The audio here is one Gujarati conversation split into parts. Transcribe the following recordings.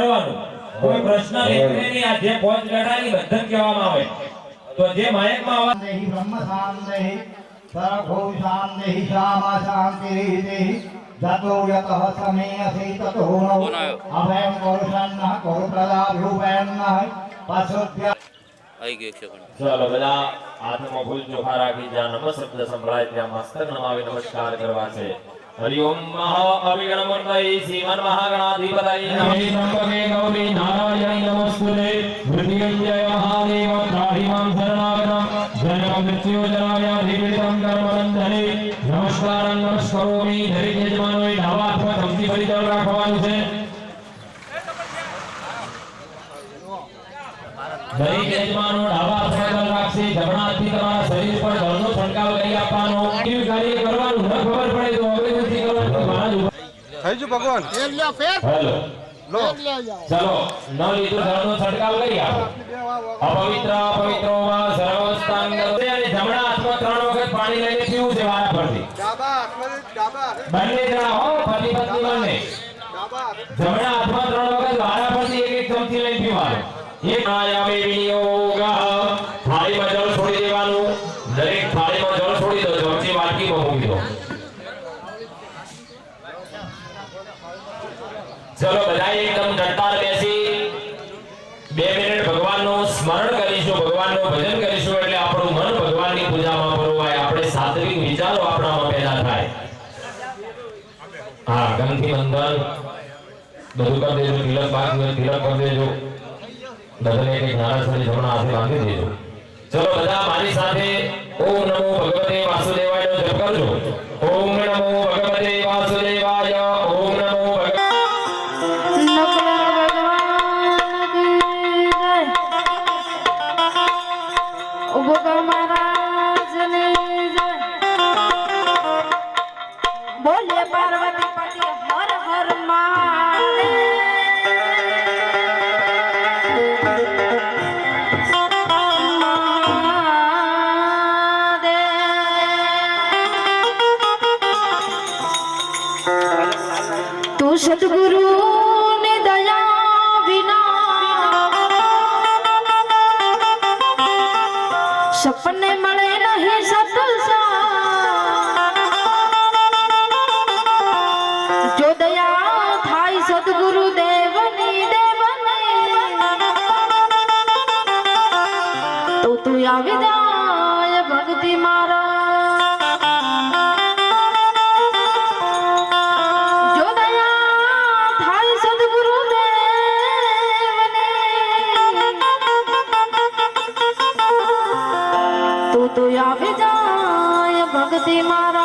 કરવાનું કોઈ પ્રશ્ન એટલે નહીં આ જે પોંચ ગઢાની બંધન કહેવામાં આવે તો જે માયકમાં આવા દેહી બ્રહ્મ શાંતિ સરખો શાંતિ શામા શાંતિ દેહી જાતો યતઃ સમેયસી તતો નો અભયં કરુષન્નઃ કરુપ્રદાભ્યુપયન્નઃ પાસોદ્ય આવી ગયો 1 સેકન્ડ ચાલો બધા હાથમાં ફૂલ ચોખા રાખી જ્યાં નમઃ શબ્દ સંભળાય ત્યાં મસ્તક નમાવી નમસ્કાર કરવા છે હરિ ઓમ મહા અવિગણમૂર્તયે શ્રીમન મહાગણાધિપતયે નમઃ ત્રંબકે ગૌરી નારાયણી નમસ્તુતે મૃત્યુંજય મહાદેવ ત્રાહિ માં શરણાગતં જન્મ મૃત્યુ જરાવ્યાધિ પીડિતં કર્મબંધને નમસ્કારં નમસ્કરોમિ દરેક યજમાનોએ ડાબા હાથમાં ધમકી ભરી ચાલુ રાખવાનું છે દરેક યજમાનો ડાબા હાથમાં રાખશે જમણા હાથથી તમારા શરીર પર જળનો છંટકાવ કરી આપવાનો કેવી કાર્ય કરવાનું ન ખબર પડે તો હવે નથી કરવાનું મહારાજ થઈ જો ભગવાન હેલો લો ચલો ન લીધું જળનો છંટકાવ કરી આપો અપવિત્ર પવિત્રો વા સર્વસ્તાંગ અને જમણા હાથમાં 3 વખત પાણી લઈને પીવું છે વારા પરથી બંને જણા હો પતિ પત્ની બંને જમણા હાથમાં 3 વખત વારા પરથી એક ચમચી લઈને પીવાનું એક આયામે વિનિયોગ થાળીમાં જળ છોડી દેવાનું દરેક થાળીમાં જળ છોડી દો ચમચી વાટકીમાં મૂકી દો ચલો બધા એકદમ ડટાર બેસી 2 મિનિટ ભગવાનનું સ્મરણ કરીશું ભગવાનનું ભજન કરીશું એટલે આપણું મન ભગવાનની પૂજામાં પરોવાય આપણે સાત્વિક વિચારો આપણામાં પેદા થાય હા ગંગથી બંધન બધું કરી દેજો તિલક બાકી હોય તિલક કરી દેજો બધાને એક નારાયણ જમણા હાથે બાંધી દેજો ચલો બધા મારી સાથે ઓમ નમો ભગવતે વાસુદેવાય નો જપ કરજો ઓમ નમો ભગવતે વાસુદેવાય ઓમ નમો बोले पार्वती पति हर हर तू सतगुरु ने दया विना सपने मले नहीं सतसा जो दया थाई सतगुरु देवनी देवनी तो तू आवी जाय भक्ति मारा जो दया थाई सतगुरु देवनी तो आवी जाय भक्ति मारा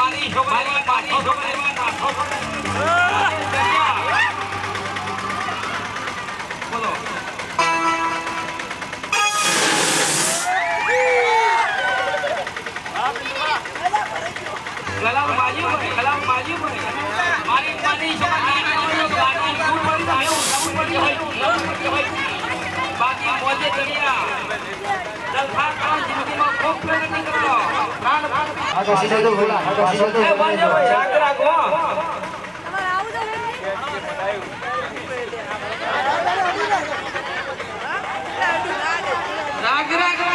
મારી છોકરી મારી છોકરી બોલો કલામ બાજુ મારી મારી છોકરી બાકી ફૂલ પડી જાય એવું પડી હોય બાકી મોજે ચડિયા જલફા કરો જિંદગીમાં ખૂબ પ્રગતિ કરો આગળ સીધો તો બોલા આગળ સીધો તો એ બાજુ ભાઈ રાગ રાખો રાગ રાખો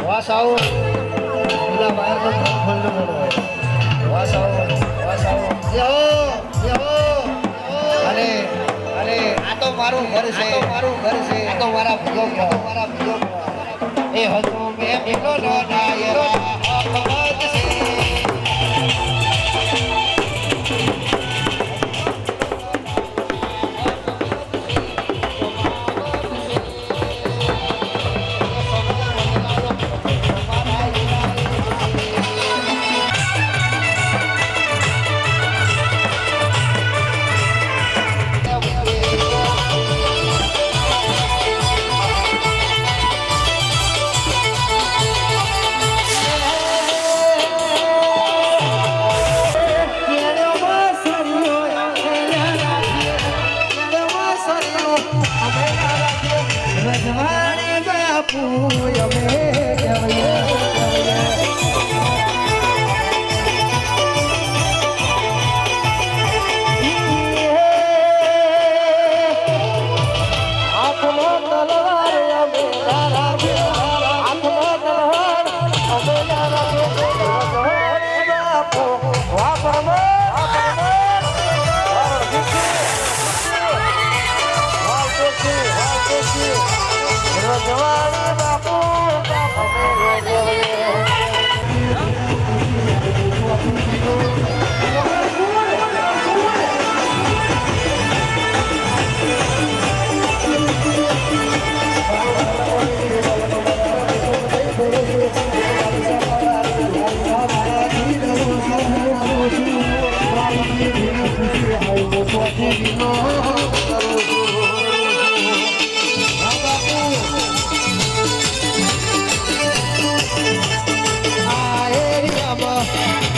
વાસાઓ પેલા બહાર તો ખોલનો મોડો હોય વાસાઓ અરે આ તો મારું ઘર છે આ તો મારા ભગવાન એ હતો મેં પેલો નો ડાયરો અપવાદ છે રજવાડી બાપુ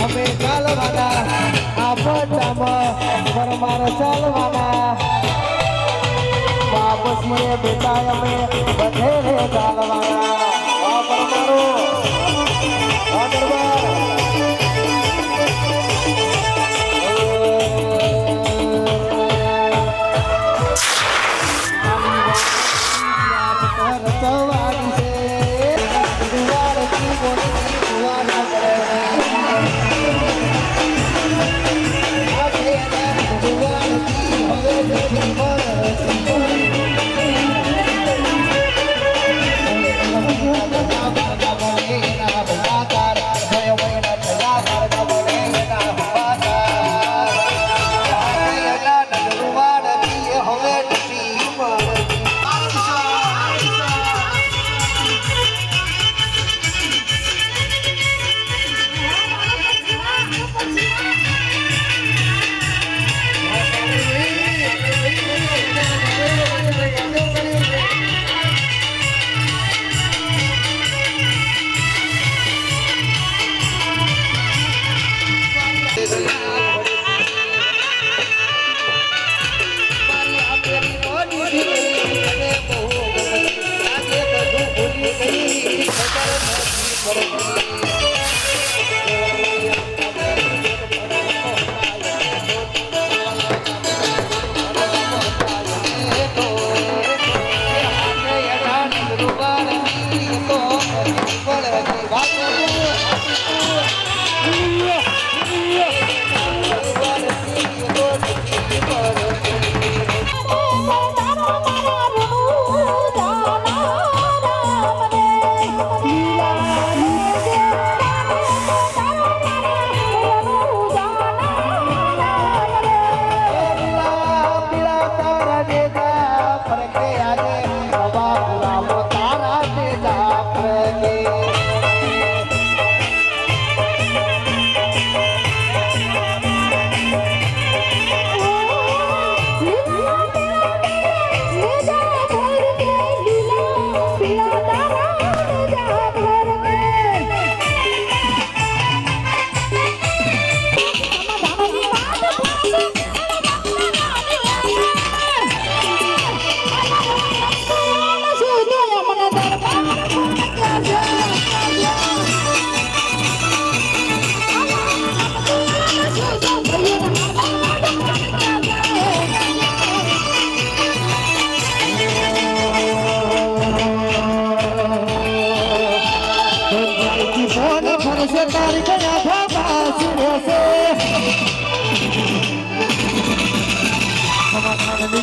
અમે ચાલવાના આ પટ્ટામાં પરમાર ચાલવાના વાપસ મને બેટા અમે બધે ચાલવાના આ પરમારો આ દરબાર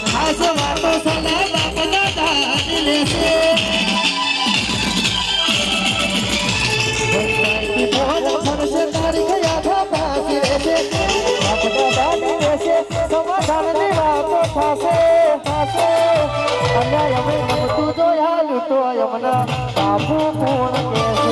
ખાસ વાતો સલા બાપ દાદા દિલે છે થાશે થાશે અન્યાય અમે નમતું જોયા લૂંટો અમને બાપુ કોણ કહેશે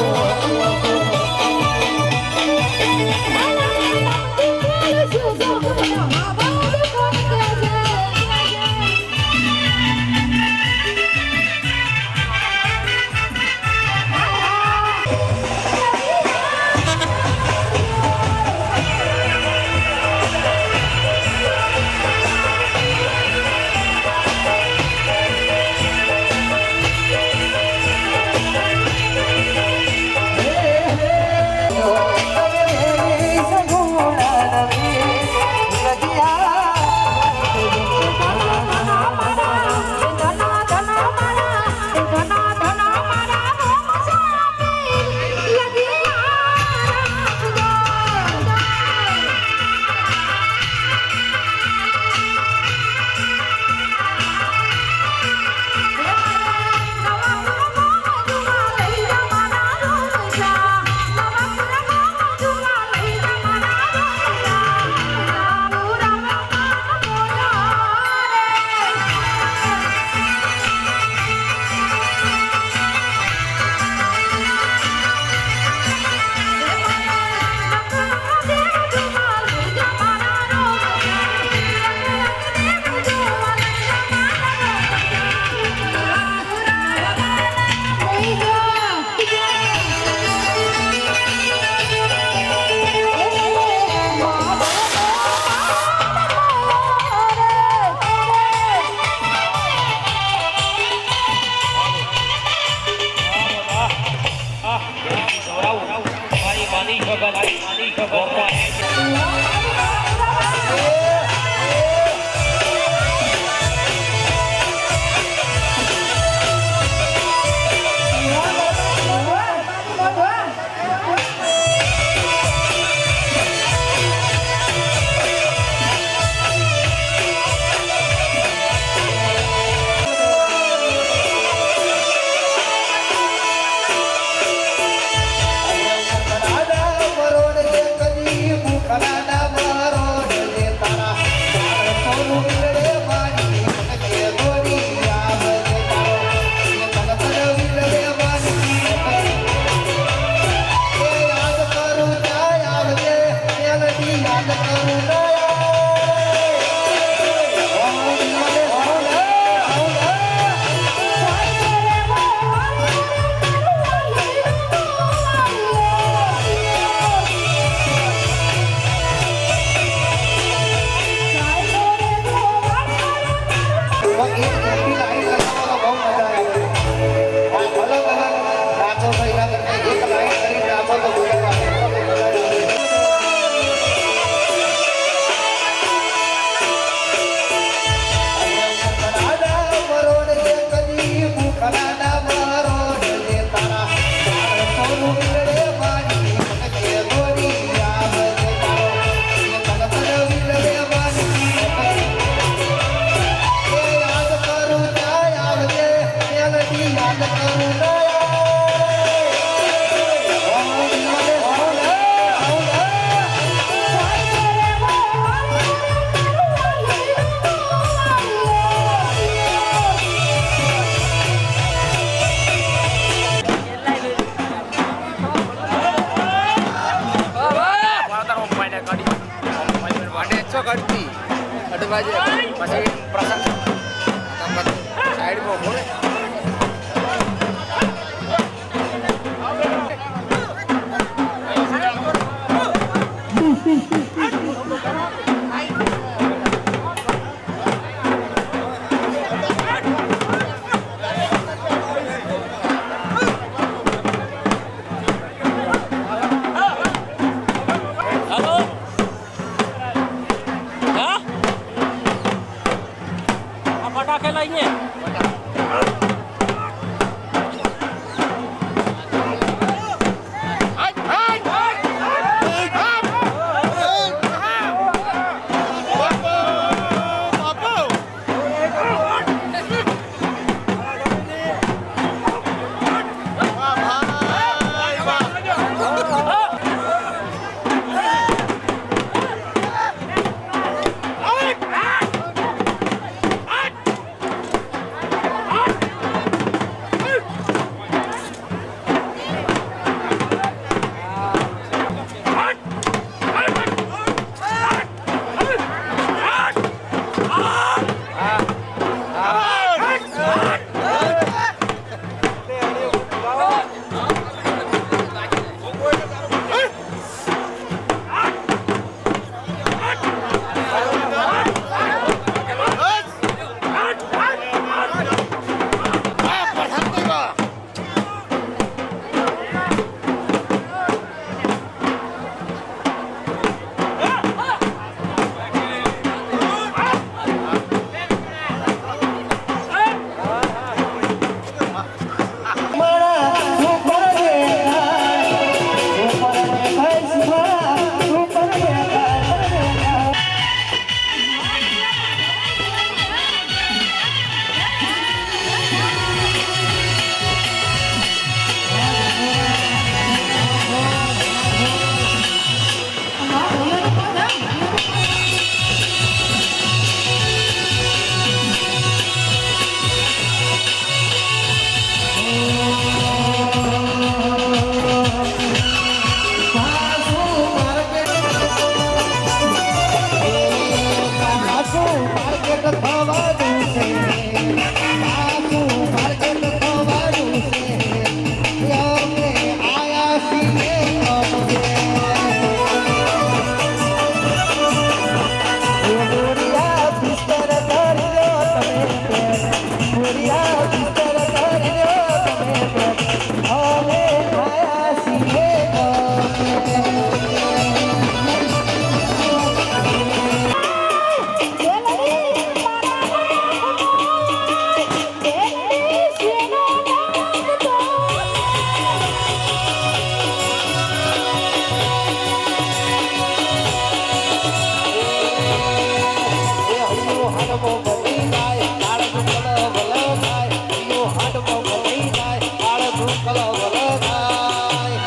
હાડમો બની જાય કાળ દુકલ વલ થાય યો હાડમો બની જાય કાળ દુકલ વલ થાય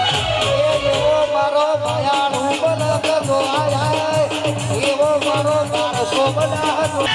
એ એવો મારો ભયાણું બલ કદો આયા એવો મારો માણસો બનાહતો